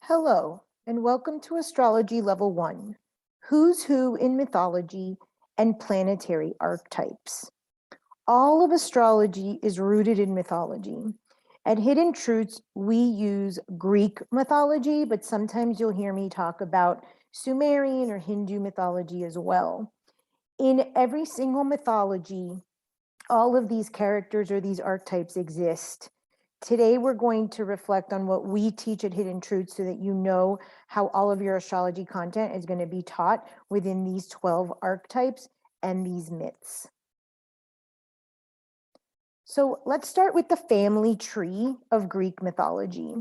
Hello, and welcome to Astrology Level 1, Who's Who in Mythology and Planetary Archetypes. All of astrology is rooted in mythology. At Hidden Truths, we use Greek mythology, but sometimes you'll hear me talk about Sumerian or Hindu mythology as well. In every single mythology, all of these characters or these archetypes exist. Today, we're going to reflect on what we teach at Hidden Truths so that you know how all of your astrology content is going to be taught within these 12 archetypes and these myths. So let's start with the family tree of Greek mythology.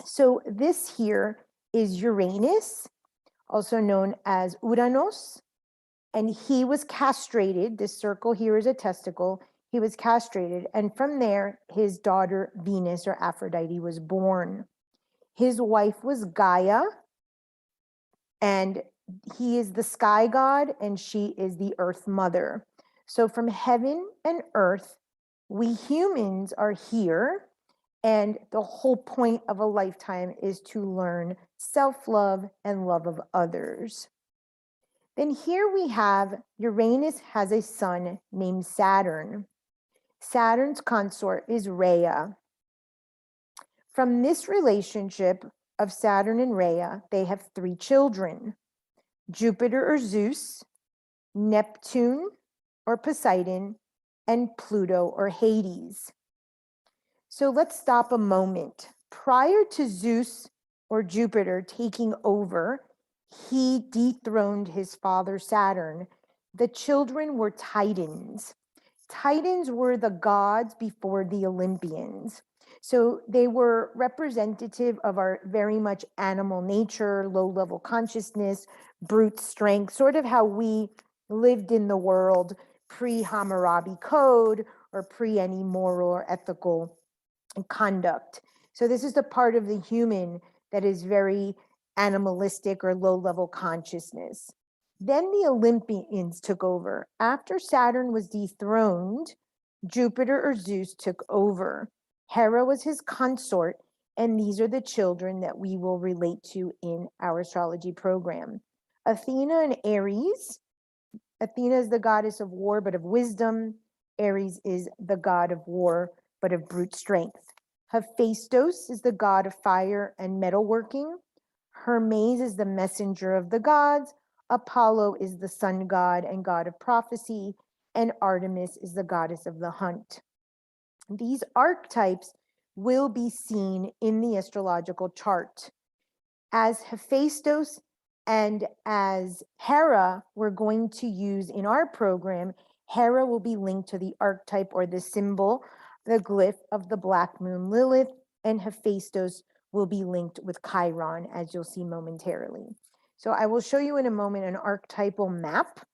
So this here is Uranus, also known as Uranos, and he was castrated. This circle here is a testicle. He was castrated, and from there, his daughter Venus or Aphrodite was born. His wife was Gaia, and he is the sky god, and she is the earth mother. So from heaven and earth, we humans are here, and the whole point of a lifetime is to learn self-love and love of others. Then here we have Uranus has a son named Saturn. Saturn's consort is Rhea. From this relationship of Saturn and Rhea, they have 3 children: Jupiter or Zeus, Neptune or Poseidon, and Pluto or Hades. So let's stop a moment. Prior to Zeus or Jupiter taking over, he dethroned his father Saturn. The children were Titans. Titans were the gods before the Olympians. So they were representative of our very much animal nature, low-level consciousness, brute strength, sort of how we lived in the world pre-Hammurabi Code or pre any moral or ethical conduct. So this is the part of the human that is very animalistic or low-level consciousness. Then the Olympians took over. After Saturn was dethroned, Jupiter or Zeus took over. Hera was his consort, and these are the children that we will relate to in our astrology program. Athena and Aries. Athena is the goddess of war, but of wisdom. Aries is the god of war, but of brute strength. Hephaestus is the god of fire and metalworking. Hermes is the messenger of the gods. Apollo is the sun god and god of prophecy, and Artemis is the goddess of the hunt. These archetypes will be seen in the astrological chart. As Hephaestus and as Hera, we're going to use in our program, Hera will be linked to the archetype or the symbol, the glyph of the black moon Lilith, and Hephaestus will be linked with Chiron, as you'll see momentarily. So I will show you in a moment an archetypal map.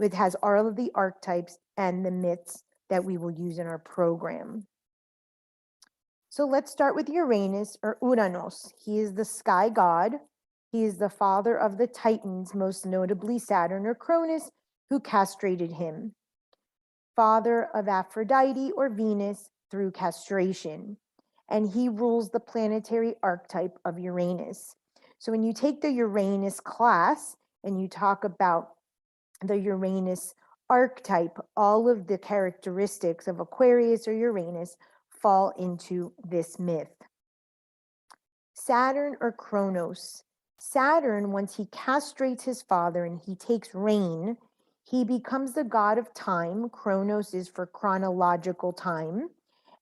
It has all of the archetypes and the myths that we will use in our program. So let's start with Uranus or Uranos. He is the sky god. He is the father of the Titans, most notably Saturn or Cronus, who castrated him. Father of Aphrodite or Venus through castration. And he rules the planetary archetype of Uranus. So when you take the Uranus class and you talk about the Uranus archetype, all of the characteristics of Aquarius or Uranus fall into this myth. Saturn or Kronos. Saturn, once he castrates his father and he takes reign, he becomes the god of time. Kronos is for chronological time.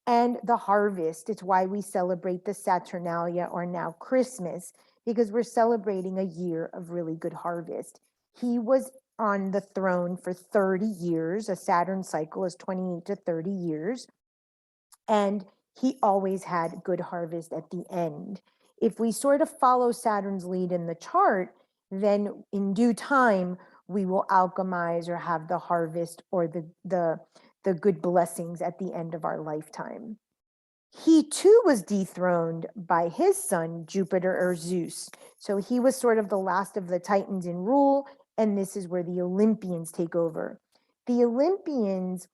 And the harvest. It's why we celebrate the Saturnalia or now Christmas, because we're celebrating a year of really good harvest. He was on the throne for 30 years. A Saturn cycle is 28 to 30 years. And he always had good harvest at the end. If we sort of follow Saturn's lead in the chart, then in due time, we will alchemize or have the harvest or the good blessings at the end of our lifetime. He too was dethroned by his son, Jupiter or Zeus. So he was sort of the last of the Titans in rule, and this is where the Olympians take over. The Olympians,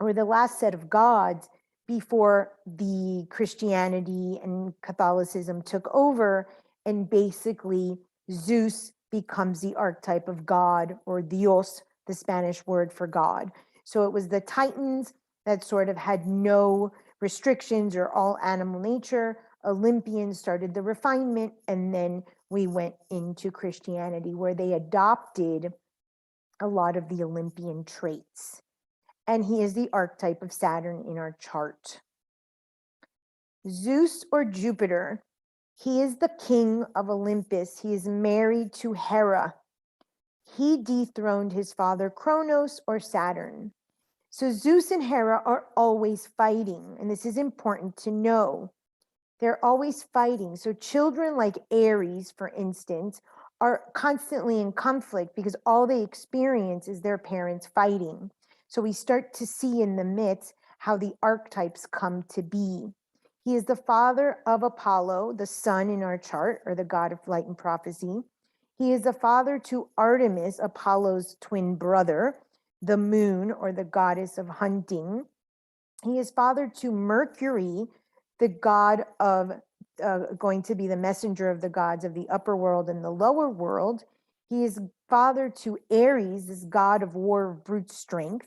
or the last set of gods, before the Christianity and Catholicism took over, and basically Zeus becomes the archetype of God, or Dios, the Spanish word for God. So it was the Titans that sort of had no restrictions or all animal nature. Olympians started the refinement, and then we went into Christianity, where they adopted a lot of the Olympian traits. And he is the archetype of Saturn in our chart. Zeus, or Jupiter, he is the king of Olympus. He is married to Hera. He dethroned his father Kronos, or Saturn. So Zeus and Hera are always fighting, and this is important to know. They're always fighting. So children like Aries, for instance, are constantly in conflict because all they experience is their parents fighting. So we start to see in the myths how the archetypes come to be. He is the father of Apollo, the sun in our chart, or the god of light and prophecy. He is the father to Artemis, Apollo's twin brother, the moon, or the goddess of hunting. He is father to Mercury, the god of going to be the messenger of the gods of the upper world and the lower world. He is father to Ares, this god of war, of brute strength.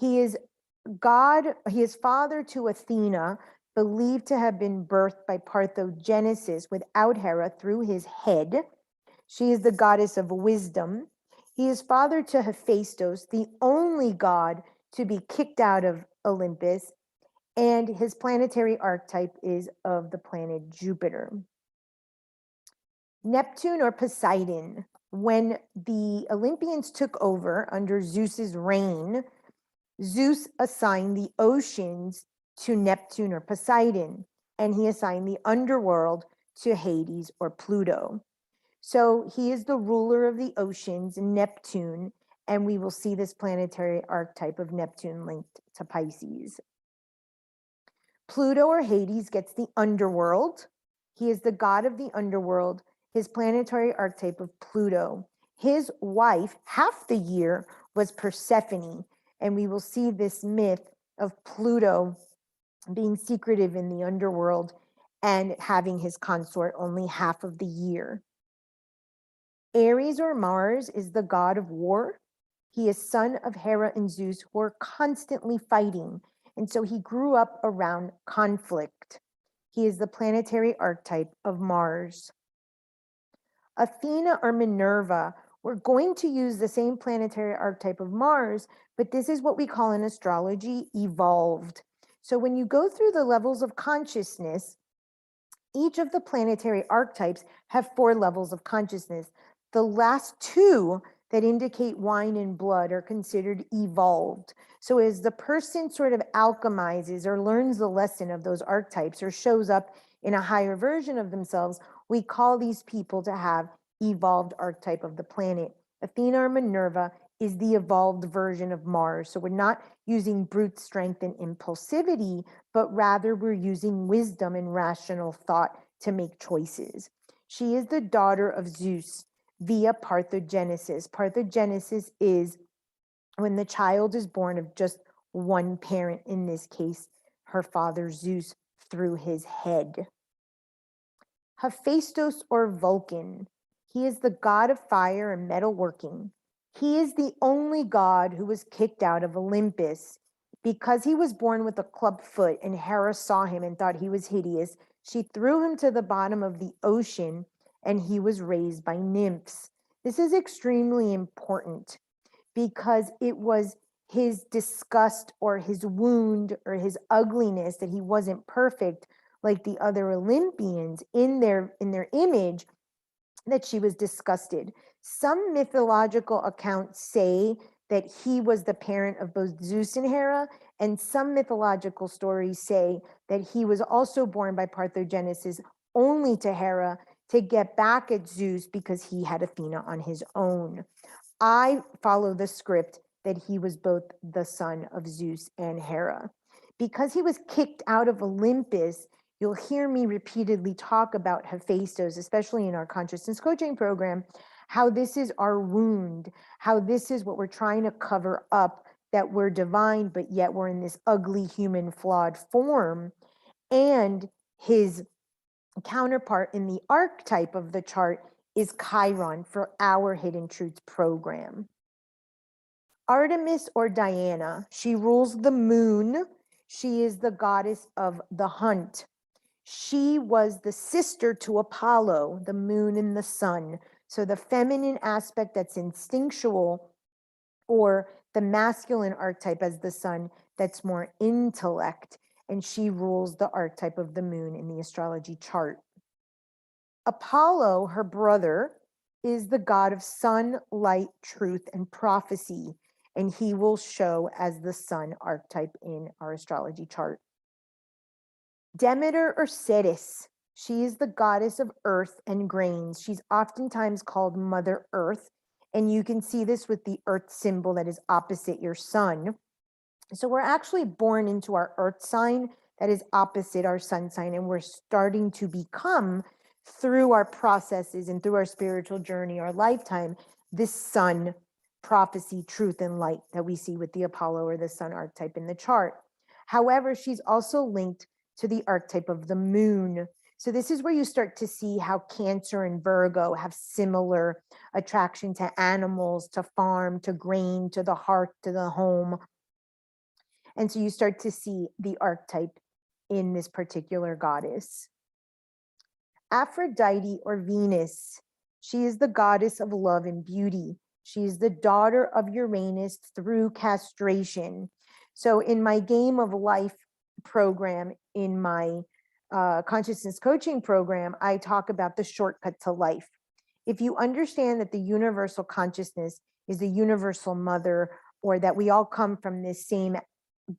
He is father to Athena, believed to have been birthed by parthenogenesis without Hera through his head. She is the goddess of wisdom. He is father to Hephaestus, the only god to be kicked out of Olympus, and his planetary archetype is of the planet Jupiter. Neptune, or Poseidon. When the Olympians took over under Zeus's reign, Zeus assigned the oceans to Neptune, or Poseidon, and he assigned the underworld to Hades, or Pluto. So he is the ruler of the oceans, Neptune, and we will see this planetary archetype of Neptune linked to Pisces. Pluto, or Hades, gets the underworld. He is the god of the underworld. His planetary archetype of Pluto. His wife, half the year, was Persephone, and we will see this myth of Pluto being secretive in the underworld and having his consort only half of the year. Ares, or Mars, is the god of war. He is son of Hera and Zeus, who are constantly fighting, and so he grew up around conflict. He is the planetary archetype of Mars. Athena, or Minerva, we're going to use the same planetary archetype of Mars, but this is what we call in astrology evolved. So when you go through the levels of consciousness, each of the planetary archetypes have 4 levels of consciousness. The last 2 that indicate wine and blood are considered evolved. So as the person sort of alchemizes or learns the lesson of those archetypes or shows up in a higher version of themselves, we call these people to have evolved archetype of the planet. Athena, or Minerva, is the evolved version of Mars. So we're not using brute strength and impulsivity, but rather we're using wisdom and rational thought to make choices. She is the daughter of Zeus via parthenogenesis. Parthenogenesis is when the child is born of just one parent, in this case, her father Zeus, through his head. Hephaestus, or Vulcan. He is the god of fire and metalworking. He is the only god who was kicked out of Olympus. Because he was born with a club foot and Hera saw him and thought he was hideous, she threw him to the bottom of the ocean and he was raised by nymphs. This is extremely important because it was his disgust or his wound or his ugliness that he wasn't perfect like the other Olympians in their image, that she was disgusted. Some mythological accounts say that he was the parent of both Zeus and Hera, and some mythological stories say that he was also born by parthenogenesis only to Hera to get back at Zeus because he had Athena on his own. I follow the script that he was both the son of Zeus and Hera. Because he was kicked out of Olympus, you'll hear me repeatedly talk about Hephaestus, especially in our consciousness coaching program, how this is our wound, how this is what we're trying to cover up that we're divine, but yet we're in this ugly human flawed form. And his counterpart in the archetype of the chart is Chiron for our Hidden Truths program. Artemis or Diana, she rules the moon. She is the goddess of the hunt. She was the sister to Apollo, the moon and the sun. So the feminine aspect that's instinctual, or the masculine archetype as the sun, that's more intellect. And she rules the archetype of the moon in the astrology chart. Apollo, her brother, is the god of sun, light, truth, and prophecy. And he will show as the sun archetype in our astrology chart. Demeter or Ceres, she is the goddess of earth and grains. She's oftentimes called Mother Earth. And you can see this with the earth symbol that is opposite your sun. So we're actually born into our earth sign that is opposite our sun sign. And we're starting to become, through our processes and through our spiritual journey, our lifetime, this sun prophecy, truth, and light that we see with the Apollo or the sun archetype in the chart. However, she's also linked to the archetype of the moon. So this is where you start to see how Cancer and Virgo have similar attraction to animals, to farm, to grain, to the hearth, to the home. And so you start to see the archetype in this particular goddess. Aphrodite or Venus, she is the goddess of love and beauty. She is the daughter of Uranus through castration. So in my Game of Life program, in my consciousness coaching program, I talk about the shortcut to life. If you understand that the universal consciousness is the universal mother, or that we all come from this same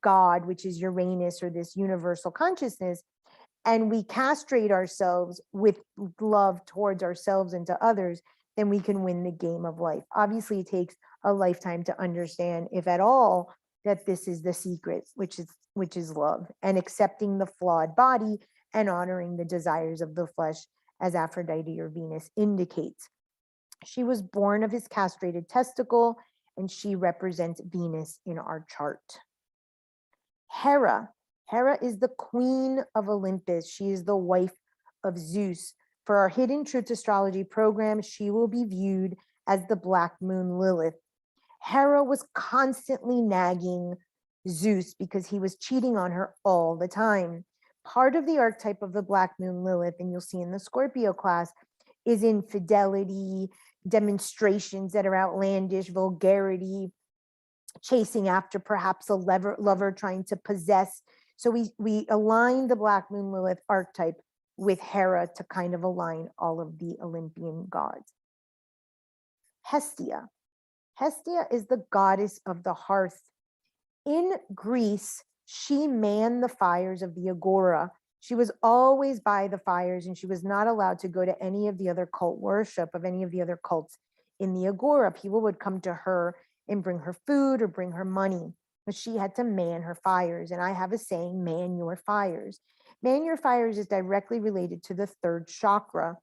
God, which is Uranus, or this universal consciousness, and we castrate ourselves with love towards ourselves and to others, then we can win the game of life. Obviously, it takes a lifetime to understand, if at all, that this is the secret, which is love, and accepting the flawed body and honoring the desires of the flesh, as Aphrodite or Venus indicates. She was born of his castrated testicle, and she represents Venus in our chart. Hera. Hera is the queen of Olympus. She is the wife of Zeus. For our Hidden Truth Astrology program, she will be viewed as the Black Moon Lilith. Hera was constantly nagging Zeus because he was cheating on her all the time. Part of the archetype of the Black Moon Lilith, and you'll see in the Scorpio class, is infidelity, demonstrations that are outlandish, vulgarity, chasing after perhaps a lover trying to possess. So we align the Black Moon Lilith archetype with Hera to kind of align all of the Olympian gods. Hestia. Hestia is the goddess of the hearth. In Greece, she manned the fires of the agora. She was always by the fires, and she was not allowed to go to any of the other cult worship of any of the other cults in the agora. People would come to her and bring her food or bring her money, but she had to man her fires. And I have a saying, man your fires. Man your fires is directly related to the third chakra.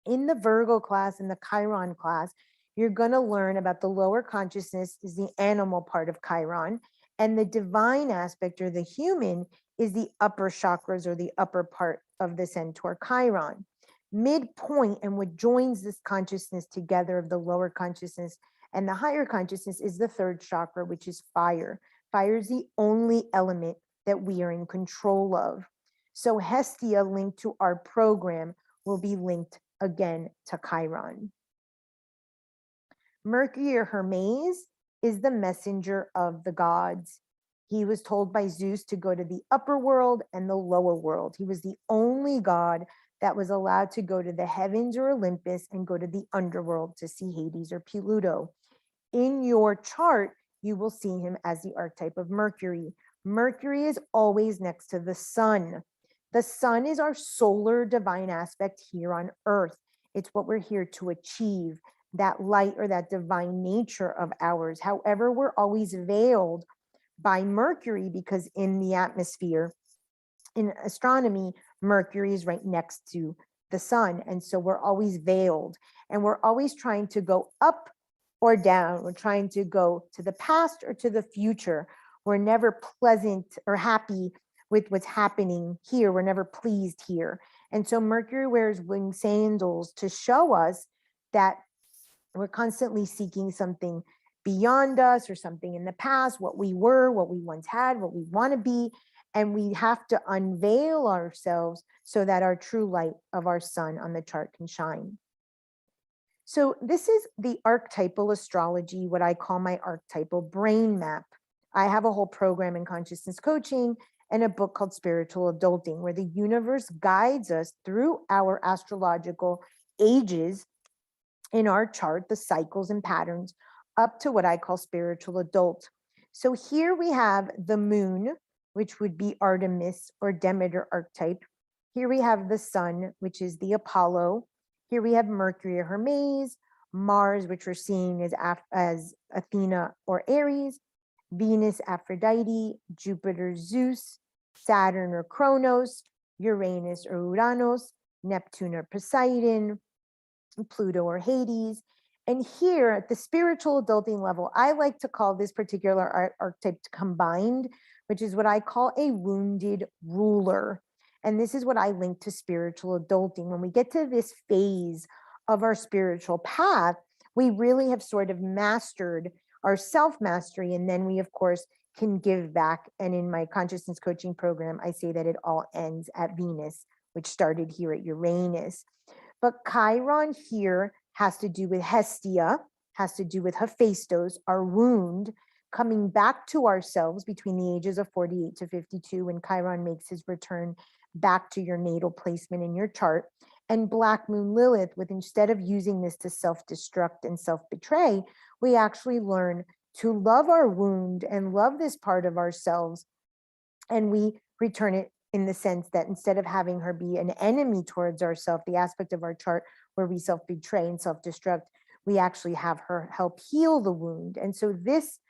In the Virgo class, in the Chiron class, you're going to learn about the lower consciousness is the animal part of Chiron, and the divine aspect, or the human, is the upper chakras, or the upper part of the centaur Chiron. Midpoint, and what joins this consciousness together of the lower consciousness and the higher consciousness, is the third chakra, which is fire. Fire is the only element that we are in control of. So Hestia, linked to our program, will be linked again to Chiron. Mercury, or Hermes, is the messenger of the gods. He was told by Zeus to go to the upper world and the lower world. He was the only god that was allowed to go to the heavens or Olympus and go to the underworld to see Hades or Pluto. In your chart, you will see him as the archetype of Mercury. Mercury is always next to the sun. The sun is our solar divine aspect here on earth. It's what we're here to achieve, that light or that divine nature of ours. However, we're always veiled by Mercury, because in the atmosphere, in astronomy, Mercury is right next to the sun. And so we're always veiled, and we're always trying to go up or down. We're trying to go to the past or to the future. We're never pleasant or happy with what's happening here. We're never pleased here. And so Mercury wears winged sandals to show us that we're constantly seeking something beyond us or something in the past, what we were, what we once had, what we want to be. And we have to unveil ourselves so that our true light of our sun on the chart can shine. So this is the archetypal astrology, what I call my archetypal brain map. I have a whole program in consciousness coaching and a book called Spiritual Adulting, where the universe guides us through our astrological ages in our chart, the cycles and patterns, up to what I call spiritual adult. So here we have the moon, which would be Artemis or Demeter archetype. Here we have the sun, which is the Apollo. Here we have Mercury or Hermes, Mars, which we're seeing as Athena or Aries, Venus, Aphrodite, Jupiter, Zeus, Saturn or Kronos, Uranus or Uranus, Neptune or Poseidon, Pluto or Hades. And here at the spiritual adulting level, I like to call this particular archetype combined, which is what I call a wounded ruler. And this is what I link to spiritual adulting. When we get to this phase of our spiritual path, we really have sort of mastered our self-mastery. And then we, of course, can give back. And in my consciousness coaching program, I say that it all ends at Venus, which started here at Uranus. But Chiron here has to do with Hestia, has to do with Hephaestus, our wound, coming back to ourselves between the ages of 48 to 52 when Chiron makes his return back to your natal placement in your chart. And Black Moon Lilith, with instead of using this to self-destruct and self-betray, we actually learn to love our wound and love this part of ourselves. And we return it in the sense that instead of having her be an enemy towards ourselves, the aspect of our chart where we self-betray and self-destruct, we actually have her help heal the wound. And so this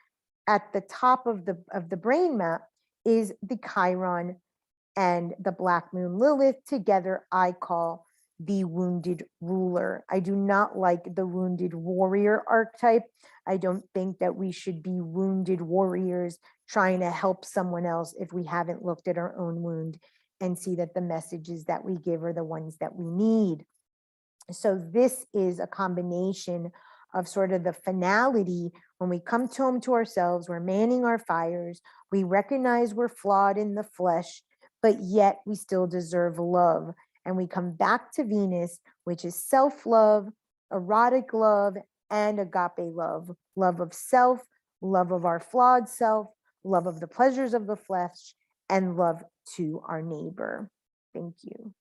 at the top of the brain map is the Chiron and the Black Moon Lilith. Together, I call the wounded ruler. I do not like the wounded warrior archetype. I don't think that we should be wounded warriors trying to help someone else if we haven't looked at our own wound and see that the messages that we give are the ones that we need. So this is a combination of sort of the finality when we come home to ourselves, we're manning our fires, we recognize we're flawed in the flesh, but yet we still deserve love. And we come back to Venus, which is self-love, erotic love, and agape love, love of self, love of our flawed self, love of the pleasures of the flesh, and love to our neighbor. Thank you.